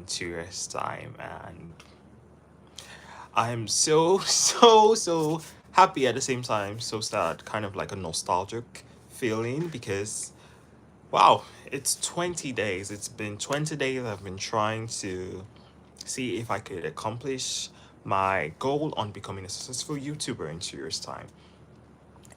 2 years time, and I'm so so happy at the same time, so sad, kind of like a nostalgic feeling because wow, it's 20 days. It's been 20 days I've been trying to see if I could accomplish my goal on becoming a successful YouTuber in 2 years time.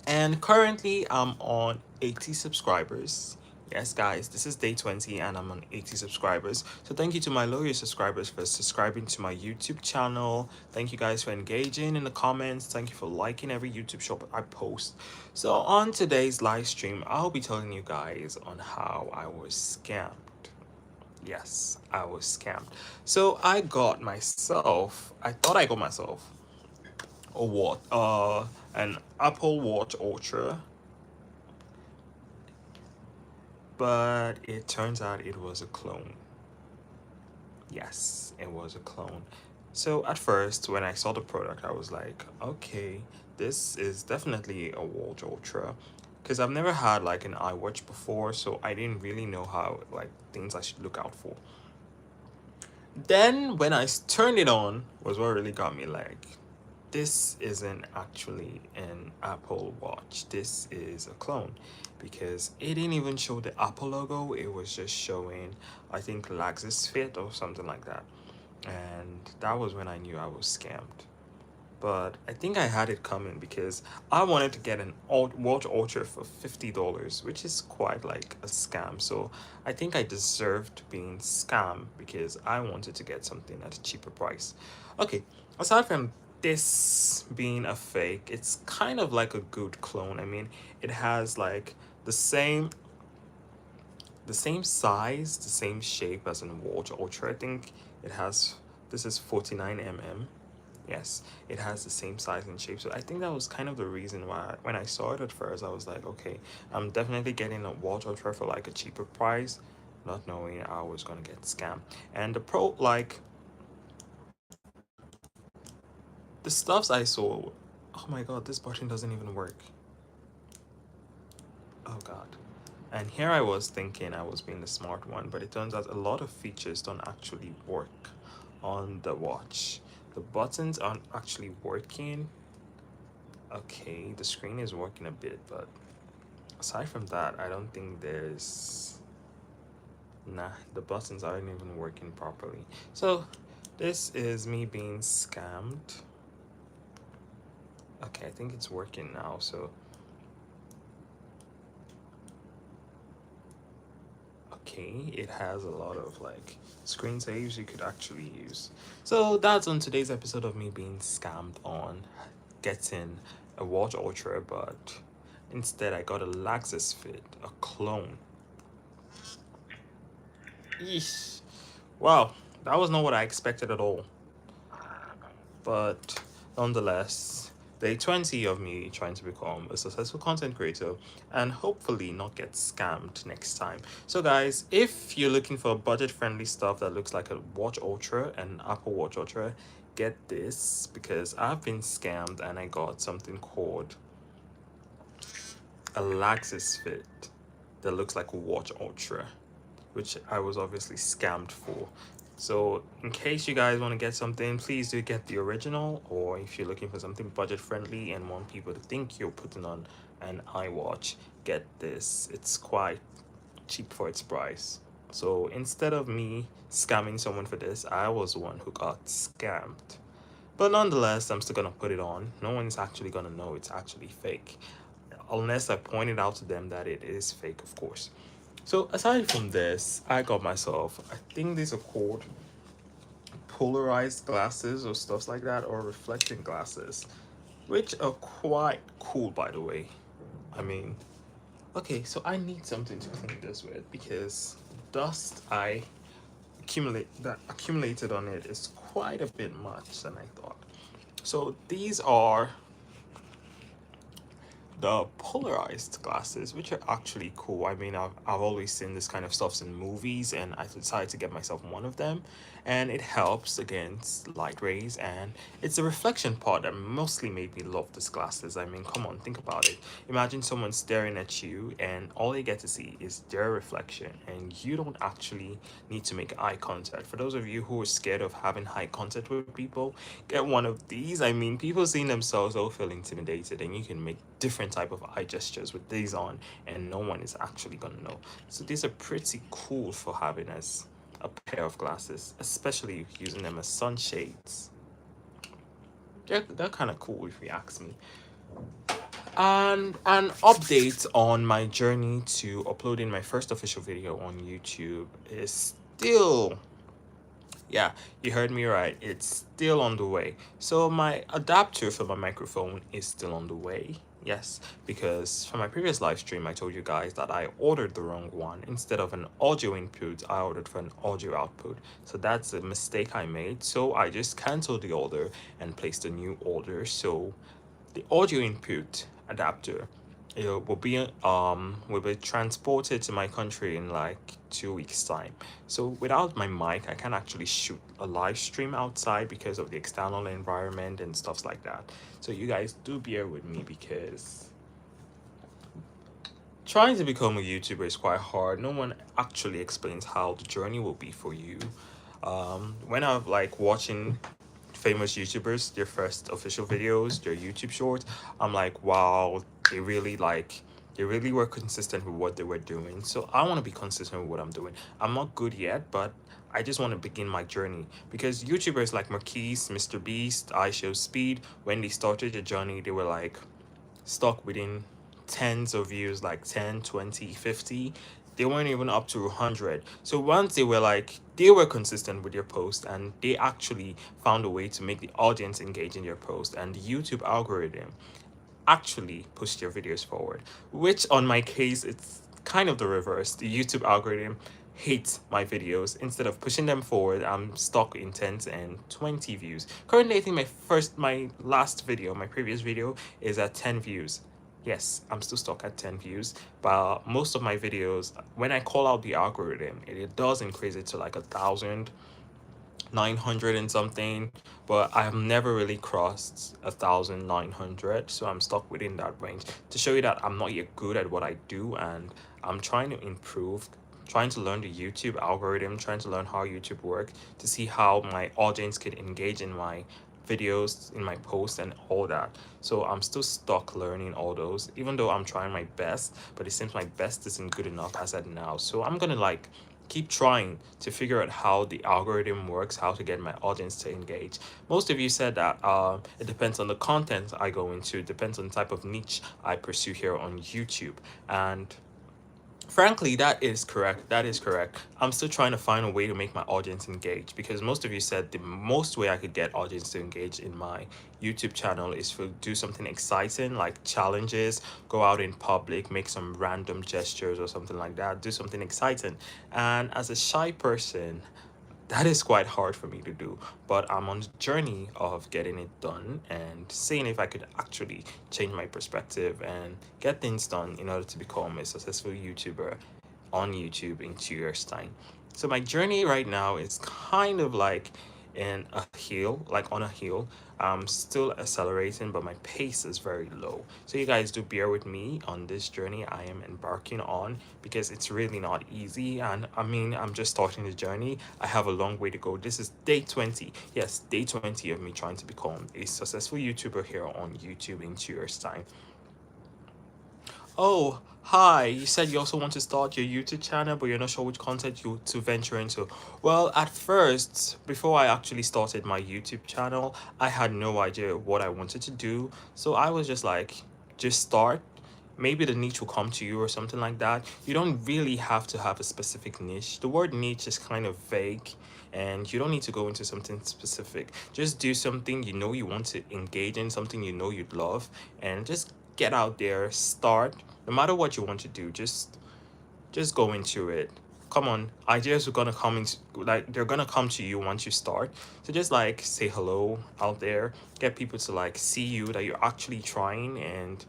And currently, I'm on 80 subscribers. Yes, guys, this is day 20 and I'm on 80 subscribers. So, thank you to my loyal subscribers for subscribing to my YouTube channel. Thank you guys for engaging in the comments. Thank you for liking every YouTube shop I post. So, on today's live stream, I'll be telling you guys on how I was scammed. Yes, I was scammed. So, I thought I got myself a what? An Apple Watch Ultra, but it turns out it was a clone. Yes, it was a clone. So at first, when I saw the product, I was like, okay, this is definitely a Watch Ultra, because I've never had like an iWatch before, so I didn't really know how like things I should look out for. Then when turned it on, was what really got me like, this isn't actually an Apple Watch. This is a clone because it didn't even show the Apple logo. It was just showing, I think, Laxis Fit or something like that. And that was when I knew I was scammed. But I think I had it coming because I wanted to get an Watch Ultra for $50, which is quite like a scam. So I think I deserved being scammed because I wanted to get something at a cheaper price. Okay, aside from this being a fake, it's kind of like a good clone. I mean, it has like the same size, the same shape as an Watch Ultra. I think it has, this is 49 mm. Yes, it has the same size and shape. So I think that was kind of the reason why when I saw it at first, I was like, okay, I'm definitely getting a Watch Ultra for like a cheaper price, not knowing I was gonna get scammed. And the pro, like the stuffs I saw, oh my god, this button doesn't even work. Oh god. And here I was thinking I was being the smart one, but it turns out a lot of features don't actually work on the watch. The buttons aren't actually working. Okay, the screen is working a bit, but aside from that, I don't think there's... Nah, the buttons aren't even working properly. So this is me being scammed. Okay, I think it's working now, so... Okay, it has a lot of like screen saves you could actually use. So that's on today's episode of me being scammed on getting a Watch Ultra, but instead I got a Laxus Fit, a clone. Yeesh. Wow, that was not what I expected at all. But nonetheless, day 20 of me trying to become a successful content creator and hopefully not get scammed next time. So guys, if you're looking for budget friendly stuff that looks like a Watch Ultra and Apple Watch Ultra, get this because I've been scammed and I got something called a Laxis Fit that looks like a Watch Ultra, which I was obviously scammed for. So in case you guys want to get something, please do get the original, or if you're looking for something budget friendly and want people to think you're putting on an iWatch, get this. It's quite cheap for its price. So instead of me scamming someone for this, I was the one who got scammed. But nonetheless, I'm still gonna put it on. No one's actually gonna know it's actually fake. Unless I pointed out to them that it is fake, of course. So aside from this, I got myself, I think these are called polarized glasses or stuff like that, or reflecting glasses, which are quite cool, by the way. I mean, okay, so I need something to clean this with because dust I accumulated on it is quite a bit much than I thought. So these are the polarized glasses, which are actually cool. I mean, I've always seen this kind of stuff in movies, and I decided to get myself one of them. And it helps against light rays, and it's a reflection part that mostly made me love these glasses. I mean, come on, think about it. Imagine someone staring at you, and all they get to see is their reflection, and you don't actually need to make eye contact. For those of you who are scared of having eye contact with people, get one of these. I mean, people seeing themselves all feel intimidated, and you can make different type of eye gestures with these on, and no one is actually gonna know. So these are pretty cool for having as a pair of glasses, especially using them as sunshades. They're kind of cool if you ask me. And an update on my journey to uploading my first official video on YouTube is still, yeah, you heard me right. It's still on the way. So my adapter for my microphone is still on the way. Yes, because for my previous live stream, I told you guys that I ordered the wrong one. Instead of an audio input, I ordered for an audio output. So that's a mistake I made. So I just canceled the order and placed a new order. So the audio input adapter, it will be transported to my country in like 2 weeks time. So without my mic, I can't actually shoot a live stream outside because of the external environment and stuff like that. So you guys do bear with me, because trying to become a YouTuber is quite hard. No one actually explains how the journey will be for you. When I'm like watching famous YouTubers, their first official videos, their YouTube shorts, I'm like, wow, they really were consistent with what they were doing. So I want to be consistent with what I'm doing. I'm not good yet, but I just want to begin my journey, because YouTubers like Marquise, Mr. Beast, I Show Speed, when they started their journey, they were like stuck within tens of views, like 10, 20, 50. They weren't even up to 100. So once they were consistent with their post, and they actually found a way to make the audience engage in their post, and the YouTube algorithm actually push their videos forward, which on my case, it's kind of the reverse. The YouTube algorithm hates my videos. Instead of pushing them forward, I'm stuck in 10 and 20 views. Currently, I think my last video, my previous video, is at 10 views. Yes, I'm still stuck at 10 views, but most of my videos, when I call out the algorithm, it does increase it to like 1,900 and something, but I have never really crossed 1,900, so I'm stuck within that range, to show you that I'm not yet good at what I do, and I'm trying to improve, trying to learn the YouTube algorithm, trying to learn how YouTube works, to see how my audience could engage in my videos, in my posts and all that. So I'm still stuck learning all those, even though I'm trying my best, but it seems my best isn't good enough as at now. So I'm gonna like keep trying to figure out how the algorithm works, how to get my audience to engage. Most of you said that it depends on the content I go into, it depends on the type of niche I pursue here on YouTube. And frankly, that is correct. That is correct. I'm still trying to find a way to make my audience engage, because most of you said the most way I could get audience to engage in my YouTube channel is to do something exciting, like challenges, go out in public, make some random gestures or something like that, do something exciting. And as a shy person, that is quite hard for me to do, but I'm on the journey of getting it done and seeing if I could actually change my perspective and get things done in order to become a successful YouTuber on YouTube in 2 years time. So my journey right now is kind of like in a hill, like on a hill. I'm still accelerating, but my pace is very low. So you guys do bear with me on this journey I am embarking on, because it's really not easy. And I mean, I'm just starting the journey. I have a long way to go. This is day 20. Yes, day 20 of me trying to become a successful YouTuber here on YouTube in 2 years time. Oh, hi. You said you also want to start your YouTube channel, but you're not sure which content you to venture into. Well, at first, before I actually started my YouTube channel, I had no idea what I wanted to do. So I was just like, just start. Maybe the niche will come to you or something like that. You don't really have to have a specific niche. The word niche is kind of vague, and you don't need to go into something specific. Just do something you know you want to engage in, something you know you'd love, and just get out there, start. No matter what you want to do, just go into it. Come on, ideas are gonna come into, like, they're gonna come to you once you start. So just like say hello out there, get people to like see you that you're actually trying, and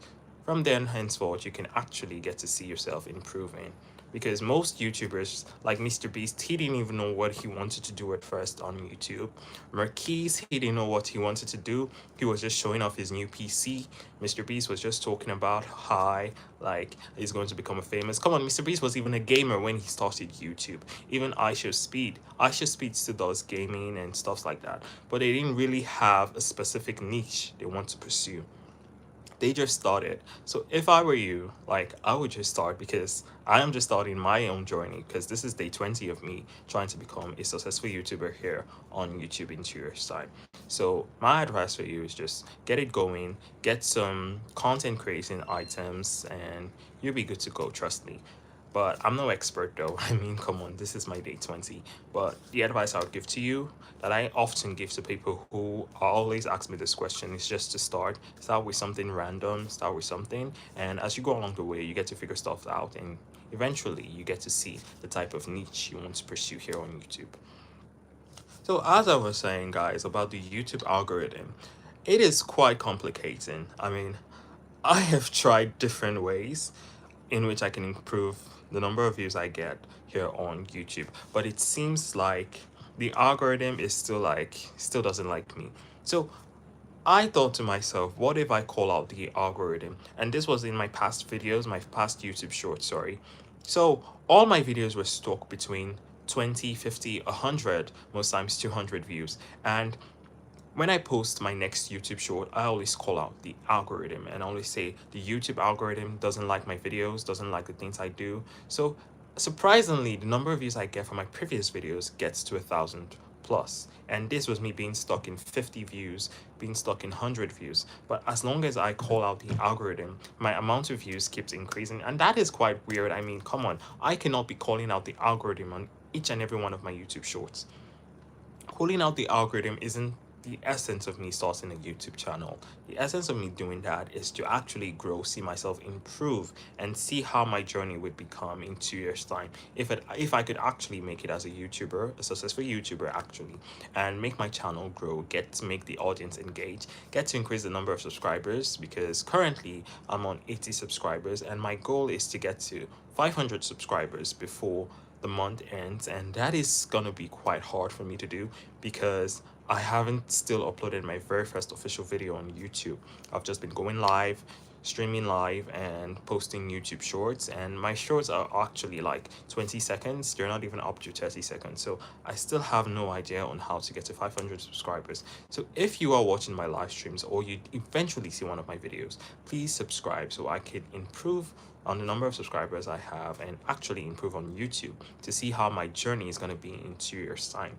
From then henceforth, you can actually get to see yourself improving. Because most YouTubers, like Mr. Beast, he didn't even know what he wanted to do at first on YouTube. Marquise, he didn't know what he wanted to do. He was just showing off his new PC. Mr. Beast was just talking about hi, like he's going to become a famous. Come on, Mr. Beast was even a gamer when he started YouTube. Even Aisha Speed still does gaming and stuff like that. But they didn't really have a specific niche they want to pursue. They just started. So if I were you, like I would just start because I am just starting my own journey because this is day 20 of me trying to become a successful YouTuber here on YouTube in 2 years time. So my advice for you is just get it going, get some content creating items, and you'll be good to go, trust me. But I'm no expert though. I mean, come on, this is my day 20. But the advice I would give to you, that I often give to people who always ask me this question, is just to start with something random, start with something, and as you go along the way, you get to figure stuff out, and eventually you get to see the type of niche you want to pursue here on YouTube. So as I was saying, guys, about the YouTube algorithm, it is quite complicating. I mean, I have tried different ways in which I can improve the number of views I get here on YouTube, but it seems like the algorithm is still doesn't like me. So I thought to myself, what if I call out the algorithm? And this was in my past videos, my past YouTube shorts, sorry. So all my videos were stuck between 20, 50, 100, most times 200 views. And when I post my next YouTube short, I always call out the algorithm and always say the YouTube algorithm doesn't like my videos, doesn't like the things I do. So surprisingly, the number of views I get from my previous videos gets to 1,000 plus. And this was me being stuck in 50 views, being stuck in 100 views. But as long as I call out the algorithm, my amount of views keeps increasing. And that is quite weird. I mean, come on, I cannot be calling out the algorithm on each and every one of my YouTube shorts. Calling out the algorithm isn't the essence of me starting a YouTube channel. The essence of me doing that is to actually grow, see myself improve, and see how my journey would become in 2 years' time. If I could actually make it as a YouTuber, a successful YouTuber actually, and make my channel grow, get to make the audience engage, get to increase the number of subscribers, because currently I'm on 80 subscribers and my goal is to get to 500 subscribers before the month ends, and that is gonna be quite hard for me to do because I haven't still uploaded my very first official video on YouTube. I've just been going live, streaming live, and posting YouTube shorts, and my shorts are actually like 20 seconds. They're not even up to 30 seconds. So I still have no idea on how to get to 500 subscribers. So if you are watching my live streams or you eventually see one of my videos, please subscribe so I can improve on the number of subscribers I have and actually improve on YouTube to see how my journey is going to be in 2 years' time.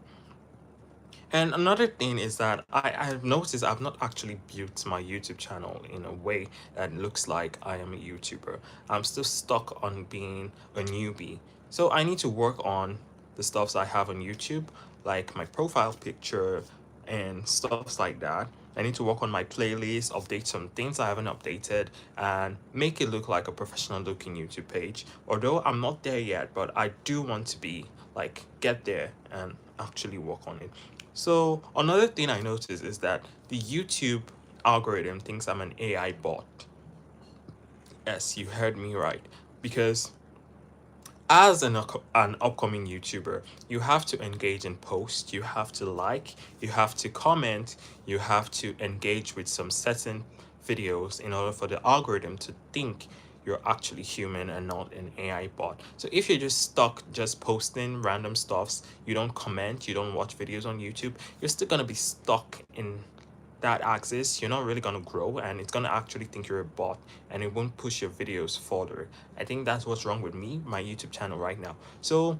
And another thing is that I've noticed I've not actually built my YouTube channel in a way that looks like I am a YouTuber. I'm still stuck on being a newbie. So I need to work on the stuffs I have on YouTube, like my profile picture and stuffs like that. I need to work on my playlist, update some things I haven't updated, and make it look like a professional looking YouTube page. Although I'm not there yet, but I do want to be like get there and actually work on it. So another thing I noticed is that the YouTube algorithm thinks I'm an AI bot. Yes, you heard me right. Because as an upcoming YouTuber, you have to engage in posts, you have to like, you have to comment, you have to engage with some certain videos in order for the algorithm to think you're actually human and not an AI bot. So if you're just stuck just posting random stuffs, you don't comment, you don't watch videos on YouTube, you're still gonna be stuck in that axis. You're not really gonna grow, and it's gonna actually think you're a bot, and it won't push your videos further. I think that's what's wrong with me, my YouTube channel right now. So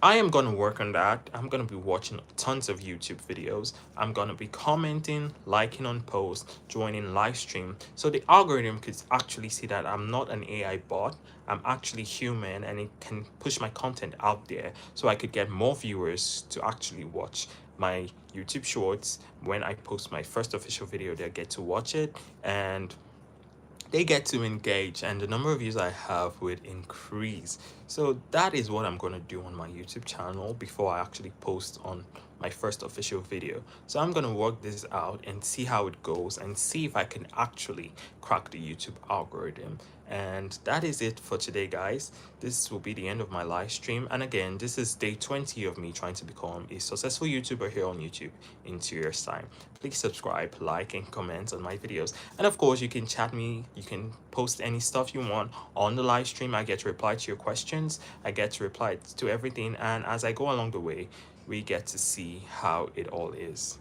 I am gonna work on that. I'm gonna be watching tons of YouTube videos. I'm gonna be commenting, liking on posts, joining live stream, so the algorithm could actually see that I'm not an AI bot. I'm actually human, and it can push my content out there so I could get more viewers to actually watch my YouTube shorts. When I post my first official video, they get to watch it and they get to engage, and the number of views I have would increase. So that is what I'm going to do on my YouTube channel before I actually post on my first official video. So I'm gonna work this out and see how it goes and see if I can actually crack the YouTube algorithm. And that is it for today, guys. This will be the end of my live stream. And again, this is day 20 of me trying to become a successful YouTuber here on YouTube in 2 years' time. Please subscribe, like, and comment on my videos. And of course, you can chat me, you can post any stuff you want on the live stream. I get to reply to your questions, I get to reply to everything. And as I go along the way, we get to see how it all is.